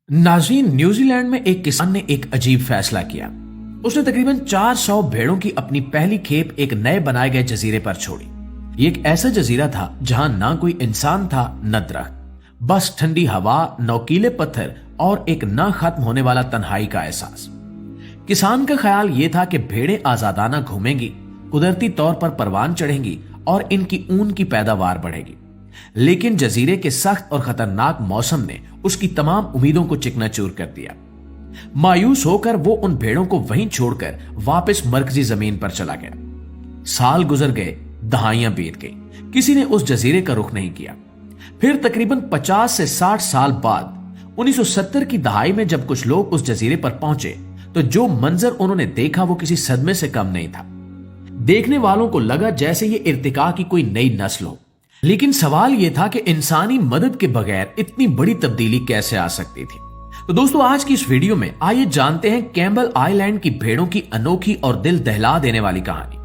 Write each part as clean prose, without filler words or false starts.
नाज़रीन, न्यूजीलैंड में एक किसान ने एक अजीब फैसला किया। उसने तकरीबन 400 भेड़ों की अपनी पहली खेप एक नए बनाए गए जजीरे पर छोड़ी। ये एक ऐसा जजीरा था जहां ना कोई इंसान था न दरख्त, बस ठंडी हवा, नोकीले पत्थर और एक ना खत्म होने वाला तन्हाई का एहसास। किसान का ख्याल यह था कि भेड़ें आजादाना घूमेंगी, कुदरती तौर पर परवान चढ़ेंगी और इनकी ऊन की पैदावार बढ़ेगी। लेकिन जजीरे के सख्त और खतरनाक मौसम ने उसकी तमाम उम्मीदों को चिकनाचूर कर दिया। मायूस होकर वो उन भेड़ों को वहीं छोड़कर वापस मरकजी जमीन पर चला गया। साल गुजर गए, दहाइयां बीत गई, किसी ने उस जजीरे का रुख नहीं किया। फिर तकरीबन 50 से 60 साल बाद 1970 की दहाई में जब कुछ लोग उस जजीरे पर पहुंचे तो जो मंजर उन्होंने देखा वो किसी सदमे से कम नहीं था। देखने वालों को लगा जैसे ये इर्तिका की कोई नई नस्ल हो। लेकिन सवाल यह था कि इंसानी मदद के बगैर इतनी बड़ी तब्दीली कैसे आ सकती थी। तो दोस्तों, आज की इस वीडियो में आइए जानते हैं कैम्बल आइलैंड की भेड़ों की अनोखी और दिल दहला देने वाली कहानी।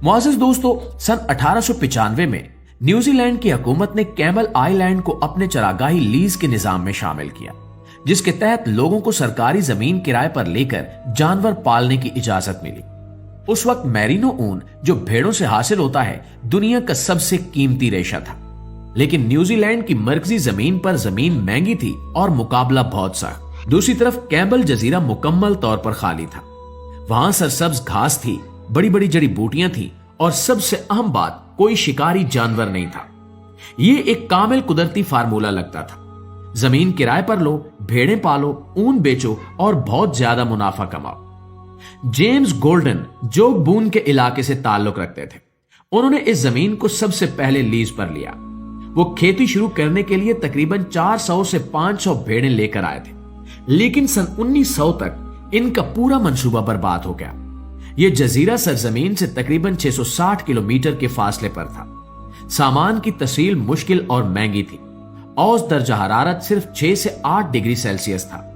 मुआज़िज़ दोस्तों, सन 1895 में न्यूजीलैंड की हुकूमत ने कैम्बल आइलैंड को अपने चरागाही लीज के निजाम में शामिल किया, जिसके तहत लोगों को सरकारी जमीन किराए पर लेकर जानवर पालने की इजाजत मिली। उस वक्त मैरिनो ऊन, जो भेड़ों से हासिल होता है, दुनिया का सबसे कीमती रेशा था। लेकिन न्यूजीलैंड की मरकजी जमीन पर जमीन महंगी थी और मुकाबला बहुत सा। दूसरी तरफ कैम्बल जजीरा मुकम्मल तौर पर खाली था। वहां सरसब्ज घास थी, बड़ी बड़ी जड़ी बूटियां थी और सबसे अहम बात, कोई शिकारी जानवर नहीं था। ये एक कामिल कुदरती फार्मूला लगता था। जमीन किराए पर लो, भेड़ें पालो, ऊन बेचो और बहुत ज्यादा मुनाफा कमाओ। जेम्स गोल्डन जोग बून के इलाके से ताल्लुक रखते थे। उन्होंने इस जमीन को सबसे पहले लीज पर लिया। वो खेती शुरू करने के लिए तकरीबन 400 से 500 भेड़ें लेकर आए थे, लेकिन सन 1900 तक इनका पूरा मंसूबा बर्बाद हो गया। यह जजीरा सरजमीन से तकरीबन 660 किलोमीटर के फासले पर था। सामान की तस्वीर मुश्किल और महंगी थी। औसत दर्जा हरारत सिर्फ 6 से 8 डिग्री सेल्सियस था।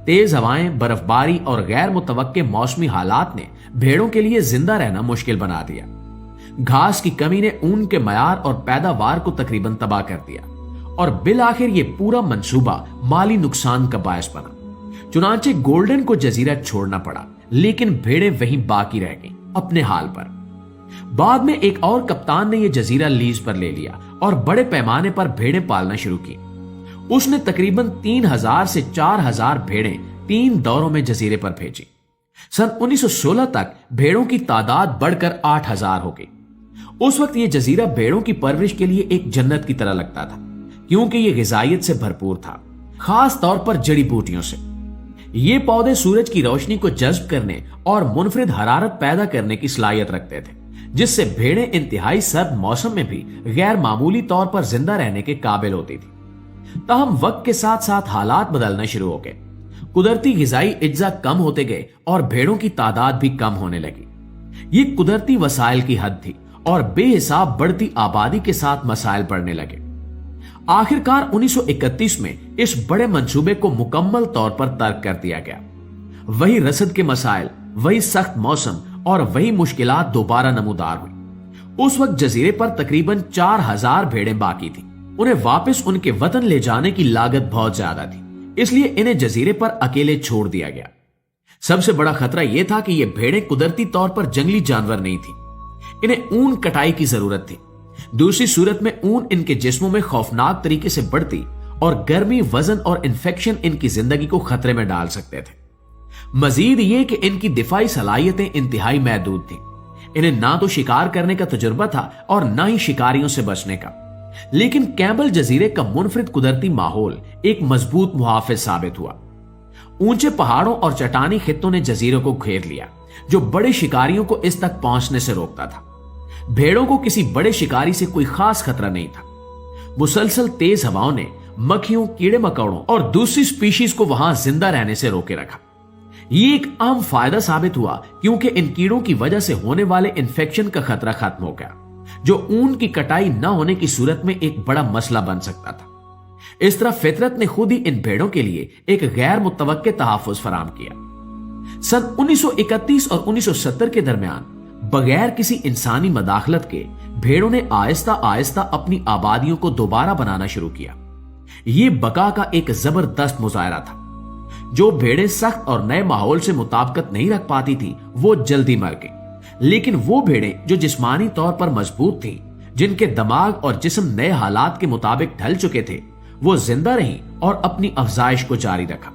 तेज हवाएं, बर्फबारी और गैर मुतवक्के मौसमी हालात ने भेड़ों के लिए जिंदा रहना मुश्किल बना दिया। घास की कमी ने ऊन के मयार और पैदावार को तकरीबन तबाह कर दिया और बिल आखिर ये पूरा मंसूबा माली नुकसान का बायस बना। चुनांचे गोल्डन को जजीरा छोड़ना पड़ा, लेकिन भेड़ें वहीं बाकी रह गईं, अपने हाल पर। बाद में एक और कप्तान ने यह जजीरा लीज पर ले लिया और बड़े पैमाने पर भेड़ें पालना शुरू की। उसने तकरीबन 3000 से 4000 भेड़ें 3 दौरों में जजीरे पर भेजी। सन 1916 तक भेड़ों की तादाद बढ़कर 8000 हो गई। उस वक्त यह जजीरा भेड़ों की परवरिश के लिए एक जन्नत की तरह लगता था, क्योंकि यह गिजायत से भरपूर था, खास तौर पर जड़ी बूटियों से। ये पौधे सूरज की रोशनी को जज्ब करने और मुनफरिद हरारत पैदा करने की सलाहियत रखते थे, जिससे भेड़ें इंतहाई सर्द मौसम में भी गैर मामूली तौर पर जिंदा रहने के काबिल होती थी। ताहम वक्त के साथ साथ हालात बदलना शुरू हो गए। कुदरती गिजाई अज्जा कम होते गए और भेड़ों की तादाद भी कम होने लगी। ये कुदरती वसाइल की हद थी और बेहिसाब बढ़ती आबादी के साथ मसाइल बढ़ने लगे। आखिरकार 1931 में इस बड़े मंसूबे को मुकम्मल तौर पर तर्क कर दिया गया। वही रसद के मसाइल, वही सख्त मौसम और वही मुश्किलात दोबारा नमूदार हुई। उस वक्त जजीरे पर तकरीबन 4000 भेड़ें बाकी थी। उन्हें वापस उनके वतन ले जाने की लागत बहुत ज्यादा थी, इसलिए इन्हें जजीरे पर अकेले छोड़ दिया गया। सबसे बड़ा खतरा यह था कि ये भेड़ें कुदरती तौर पर जंगली जानवर नहीं थी। इन्हें ऊन कटाई की जरूरत थी। दूसरी सूरत में ऊन इनके जिस्मों में खौफनाक तरीके से बढ़ती और गर्मी, वजन और इंफेक्शन इनकी जिंदगी को खतरे में डाल सकते थे। मजीद ये कि इनकी दिफाई सलाहियतें इंतहाई महदूद थी। इन्हें ना तो शिकार करने का तजुर्बा था और ना ही शिकारियों से बचने का। लेकिन कैम्बल जजीरे का मुनफरिद कुदरती माहौल एक मजबूत मुहाफिज साबित हुआ। ऊंचे पहाड़ों और चट्टानी खित्तों ने जजीरे को घेर लिया, जो बड़े शिकारियों को इस तक पहुंचने से रोकता था। भेड़ों को किसी बड़े शिकारी से कोई खास खतरा नहीं था। मुसलसल तेज हवाओं ने मक्खियों, कीड़े मकोड़ों और दूसरी स्पीशीज को वहां जिंदा रहने से रोके रखा। यह एक आम फायदा साबित हुआ, क्योंकि इन कीड़ों की वजह से होने वाले इन्फेक्शन का खतरा खत्म हो गया, जो ऊन की कटाई न होने की सूरत में एक बड़ा मसला बन सकता था। इस तरह फितरत ने खुद ही इन भेड़ों के लिए एक गैर मुतवक्के तहफ़्फ़ुज़ फराहम किया। सन 1931 और 1970 के दरमियान बगैर किसी इंसानी मदाखलत के भेड़ों ने आहिस्ता आहिस्ता अपनी आबादियों को दोबारा बनाना शुरू किया। ये बका का एक जबरदस्त मुजाहरा था। जो भेड़ें सख्त और नए माहौल से मुताबिकत नहीं रख पाती थी वो जल्दी मर गई, लेकिन वो भेड़ें जो जिस्मानी तौर पर मजबूत थी, जिनके दिमाग और जिस्म नए हालात के मुताबिक ढल चुके थे, वो जिंदा रहीं और अपनी अफजाइश को जारी रखा।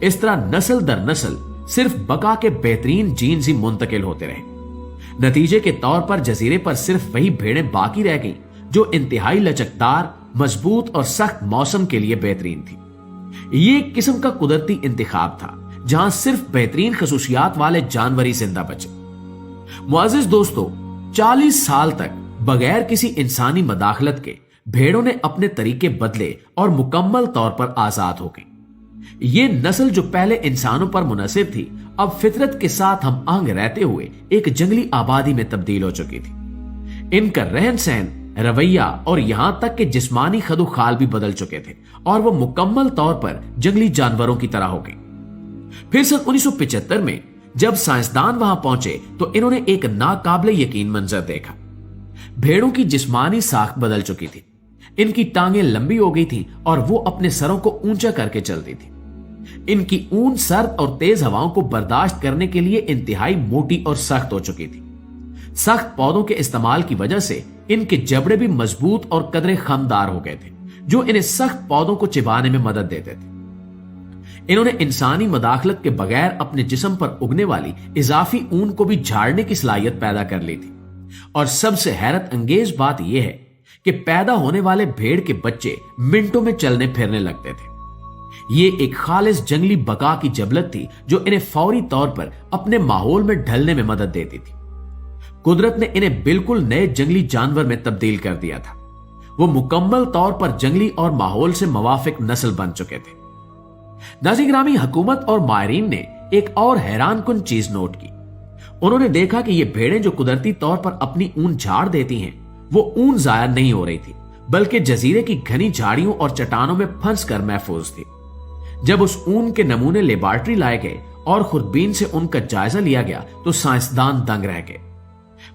इस तरह नस्ल दर नस्ल सिर्फ बका के बेहतरीन जीन्स ही मुंतकिल होते रहे। नतीजे के तौर पर जजीरे पर सिर्फ वही भेड़ें बाकी रह गईं जो इंतहाई लचकदार, मजबूत और सख्त मौसम के लिए बेहतरीन थी। ये एक किस्म का कुदरती इंतखाब था जहां सिर्फ बेहतरीन खसूसियात वाले जानवर ही जिंदा बचे। मुअज़्ज़िज़ दोस्तों, 40 साल तक बगैर किसी इंसानी मदाखलत के भेड़ों ने अपने तरीके बदले और मुकम्मल तौर पर आजाद हो गई। ये नस्ल जो पहले इंसानों पर मुनहसिर थी, अब फितरत के साथ हम आहंग रहते हुए एक जंगली आबादी में तब्दील हो चुकी थी। इनका रहन सहन, रवैया और यहां तक कि जिस्मानी खदोखाल भी बदल चुके थे और वो मुकम्मल तौर पर जंगली जानवरों की तरह हो गई। फिर सन 1975 में जब साइंसदान वहां पहुंचे तो इन्होंने एक नाकाबिले यकीन मंजर देखा। भेड़ों की जिस्मानी साख बदल चुकी थी। इनकी टांगें लंबी हो गई थी और वो अपने सरों को ऊंचा करके चलती थी। इनकी ऊन सर्द और तेज हवाओं को बर्दाश्त करने के लिए इंतहाई मोटी और सख्त हो चुकी थी। सख्त पौधों के इस्तेमाल की वजह से इनके जबड़े भी मजबूत और कदरे खमदार हो गए थे, जो इन्हें सख्त पौधों को चिबाने में मदद देते थे। इन्होंने इंसानी मदाखलत के बगैर अपने जिस्म पर उगने वाली इजाफी ऊन को भी झाड़ने की सलाहियत पैदा कर ली थी। और सबसे हैरत अंगेज बात यह है कि पैदा होने वाले भेड़ के बच्चे मिनटों में चलने फिरने लगते थे। ये एक खालिस जंगली बका की जबलत थी जो इन्हें फौरी तौर पर अपने माहौल में ढलने में मदद देती थी। कुदरत ने इन्हें बिल्कुल नए जंगली जानवर में तब्दील कर दिया था। वो मुकम्मल तौर पर जंगली और माहौल से मुवाफिक नस्ल बन चुके थे। नाज़रीन, हुकूमत और माहिरीन ने एक और हैरान कुन चीज नोट की। उन्होंने देखा कि ये भेड़ें जो कुदरती तौर पर अपनी ऊन झाड़ देती हैं, वो ऊन जाया नहीं हो रही थी, बल्कि जजीरे की घनी झाड़ियों और चट्टानों में फंस कर महफूज थी। जब उस ऊन के नमूने लेबॉर्ट्री लाए गए और खुरबीन से उनका जायजा लिया गया तो साइंसदान दंग रह गए।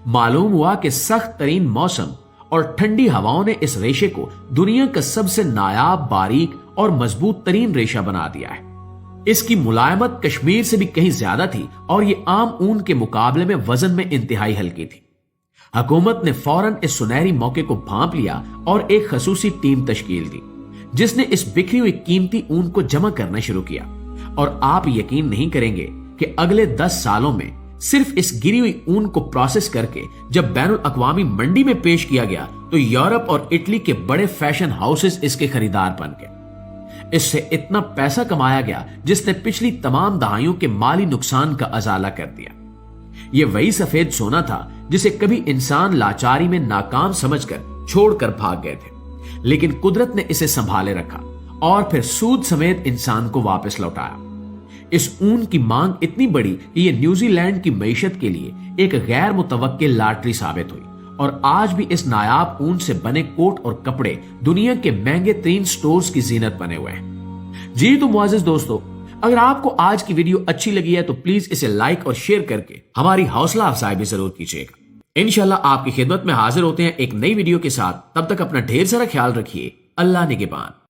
मालूम हुआ कि सख्त तरीन मौसम और ठंडी हवाओं ने इस रेशे को दुनिया का सबसे नायाब, बारीक और मजबूत तरीन रेशा बना दिया है। इसकी मुलायमत कश्मीर से भी कहीं ज्यादा थी और ये आम ऊन के मुकाबले में वजन में इंतहाई हल्की थी। हुकूमत ने फौरन इस सुनहरी मौके को भांप लिया और एक खसूसी टीम तश्कील दी, जिसने इस बिखरी हुई कीमती ऊन को जमा करना शुरू किया। और आप यकीन नहीं करेंगे कि अगले 10 सालों में सिर्फ इस गिरी हुई ऊन को प्रोसेस करके जब बैनुल अक़वामी मंडी में पेश किया गया तो यूरोप और इटली के बड़े फैशन हाउसेस इसके खरीदार बन गए। इससे इतना पैसा कमाया गया जिसने पिछली तमाम दहाइयों के माली नुकसान का अजाला कर दिया। यह वही सफेद सोना था जिसे कभी इंसान लाचारी में नाकाम समझकर छोड़कर भाग गए थे, लेकिन कुदरत ने इसे संभाले रखा और फिर सूद समेत इंसान को वापस लौटाया। इस ऊन की मांग इतनी बड़ी कि यह न्यूजीलैंड की मईशत के लिए एक गैर मुतवक्किल लॉटरी साबित हुई और आज भी इस नायाब ऊन से बने कोट और कपड़े दुनिया के महंगे तरीन स्टोर्स की जीनत बने हुए हैं। जी तो मुअज़्ज़िज़ दोस्तों, अगर आपको आज की वीडियो अच्छी लगी है तो प्लीज इसे लाइक और शेयर करके हमारी हौसला अफजाई भी जरूर कीजिएगा। इंशाल्लाह आपकी खिदमत में हाजिर होते हैं एक नई वीडियो के साथ। तब तक अपना ढेर सारा ख्याल रखिए। अल्लाह निगहबान।